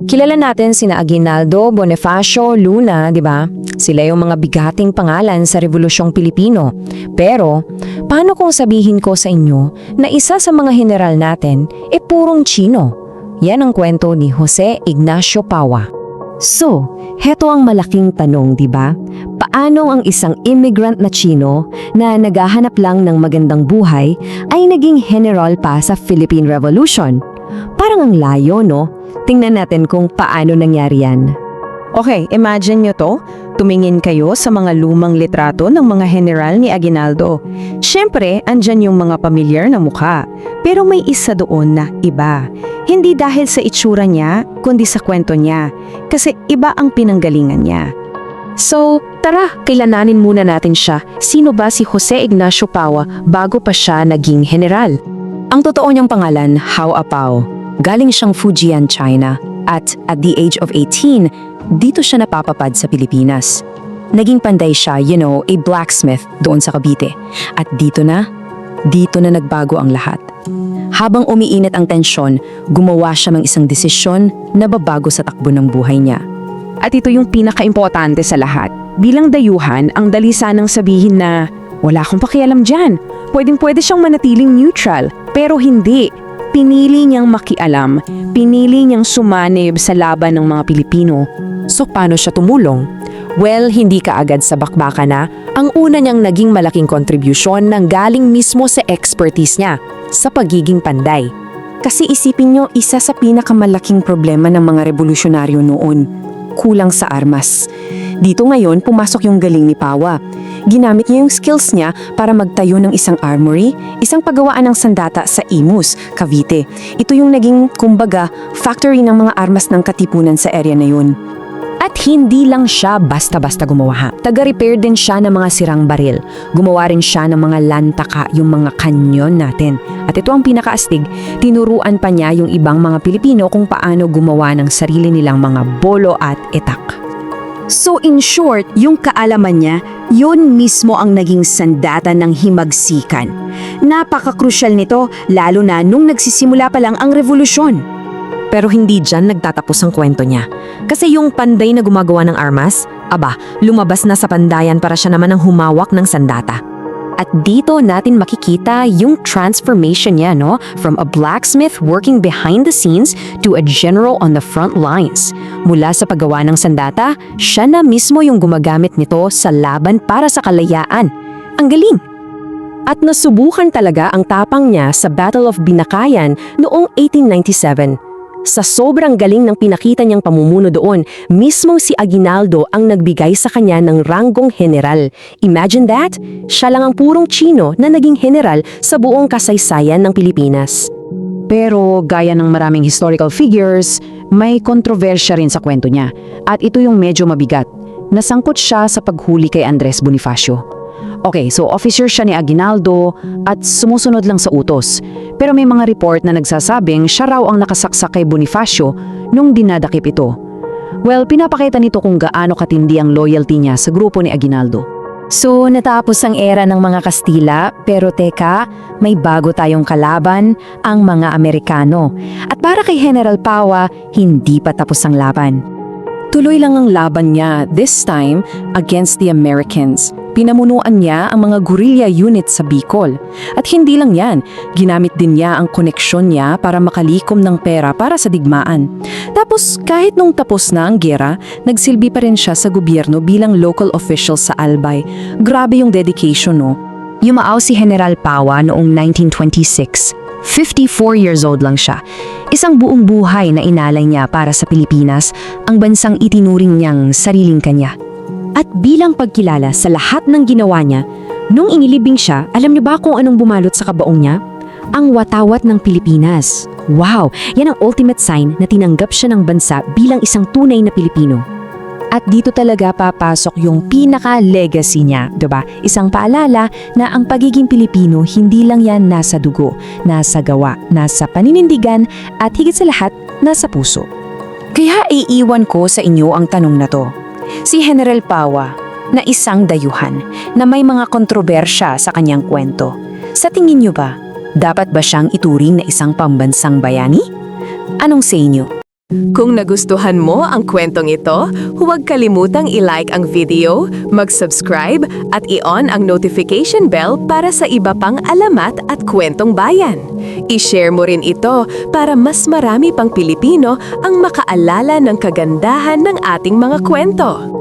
Kilala natin sina Aguinaldo, Bonifacio, Luna, di ba? Sila yung mga bigating pangalan sa Rebolusyong Pilipino. Pero, paano kung sabihin ko sa inyo na isa sa mga general natin purong Chino? Yan ang kwento ni Jose Ignacio Paua. So, heto ang malaking tanong, di ba? Paano ang isang immigrant na Chino na naghahanap lang ng magandang buhay ay naging general pa sa Philippine Revolution? Parang ang layo, no? Tingnan natin kung paano nangyari yan. Okay, imagine nyo to. Tumingin kayo sa mga lumang litrato ng mga general ni Aguinaldo. Siyempre, andyan yung mga pamilyar na mukha. Pero may isa doon na iba. Hindi dahil sa itsura niya, kundi sa kwento niya. Kasi iba ang pinanggalingan niya. So, tara, kilalanin muna natin siya. Sino ba si Jose Ignacio Paua bago pa siya naging general? Ang totoo niyang pangalan, Hao Apao. Galing siyang Fujian, China. At the age of 18, dito siya napapapad sa Pilipinas. Naging panday siya, a blacksmith doon sa Cavite. At dito na nagbago ang lahat. Habang umiinit ang tensyon, gumawa siya ng isang desisyon na babago sa takbo ng buhay niya. At ito yung pinaka-importante sa lahat. Bilang dayuhan, ang dali sanang sabihin na, wala akong pakialam dyan. Pwedeng-pwede siyang manatiling neutral. Pero hindi. Pinili niyang makialam. Pinili niyang sumanib sa laban ng mga Pilipino. So paano siya tumulong? Well, hindi kaagad sa bakbaka na. Ang una niyang naging malaking kontribusyon nang galing mismo sa expertise niya, sa pagiging panday. Kasi isipin niyo, isa sa pinakamalaking problema ng mga revolusyonaryo noon, kulang sa armas. Dito ngayon, pumasok yung galing ni Paua. Ginamit niya yung skills niya para magtayo ng isang armory, isang paggawaan ng sandata sa Imus, Cavite. Ito yung naging, kumbaga, factory ng mga armas ng Katipunan sa area na yun. At hindi lang siya basta-basta gumawa. Taga-repair din siya ng mga sirang baril. Gumawa rin siya ng mga lantaka, yung mga kanyon natin. At ito ang pinakaastig, tinuruan pa niya yung ibang mga Pilipino kung paano gumawa ng sarili nilang mga bolo at etak. So in short, yung kaalaman niya, yun mismo ang naging sandata ng himagsikan. Napaka-crucial nito, lalo na nung nagsisimula pa lang ang revolusyon. Pero hindi dyan nagtatapos ang kwento niya. Kasi yung panday na gumagawa ng armas, lumabas na sa pandayan para siya naman ang humawak ng sandata. At dito natin makikita yung transformation niya, no? From a blacksmith working behind the scenes to a general on the front lines. Mula sa paggawa ng sandata, siya na mismo yung gumagamit nito sa laban para sa kalayaan. Ang galing! At nasubukan talaga ang tapang niya sa Battle of Binakayan noong 1897. Sa sobrang galing ng pinakita niyang pamumuno doon, mismong si Aguinaldo ang nagbigay sa kanya ng ranggong general. Imagine that! Siya lang ang purong Chino na naging general sa buong kasaysayan ng Pilipinas. Pero gaya ng maraming historical figures, may kontrobersya rin sa kwento niya. At ito yung medyo mabigat. Nasangkot siya sa paghuli kay Andres Bonifacio. Okay, so officer siya ni Aguinaldo at sumusunod lang sa utos. Pero may mga report na nagsasabing siya raw ang nakasaksak kay Bonifacio nung dinadakip ito. Well, pinapakita nito kung gaano katindi ang loyalty niya sa grupo ni Aguinaldo. So, natapos ang era ng mga Kastila, pero teka, may bago tayong kalaban, ang mga Amerikano. At para kay General Paua, hindi pa tapos ang laban. Tuloy lang ang laban niya, this time against the Americans. Pinamunuan niya ang mga guerrilla units sa Bicol. At hindi lang yan, ginamit din niya ang koneksyon niya para makalikom ng pera para sa digmaan. Tapos kahit nung tapos na ang gera, nagsilbi pa rin siya sa gobyerno bilang local official sa Albay. Grabe yung dedication, no? Yumao si General Paua noong 1926. 54 years old lang siya. Isang buong buhay na inalay niya para sa Pilipinas, ang bansang itinuring niyang sariling kanya. At bilang pagkilala sa lahat ng ginawa niya, nung inilibing siya, alam niyo ba kung anong bumalot sa kabaong niya? Ang watawat ng Pilipinas. Wow! Yan ang ultimate sign na tinanggap siya ng bansa bilang isang tunay na Pilipino. At dito talaga papasok yung pinaka-legacy niya, diba? Isang paalala na ang pagiging Pilipino hindi lang yan nasa dugo, nasa gawa, nasa paninindigan, at higit sa lahat, nasa puso. Kaya iiwan ko sa inyo ang tanong na to. Si General Paua, na isang dayuhan, na may mga kontrobersya sa kanyang kwento. Sa tingin niyo ba, dapat ba siyang ituring na isang pambansang bayani? Anong sa inyo? Kung nagustuhan mo ang kwentong ito, huwag kalimutang i-like ang video, mag-subscribe at i-on ang notification bell para sa iba pang alamat at kwentong bayan. I-share mo rin ito para mas marami pang Pilipino ang makaalala ng kagandahan ng ating mga kwento.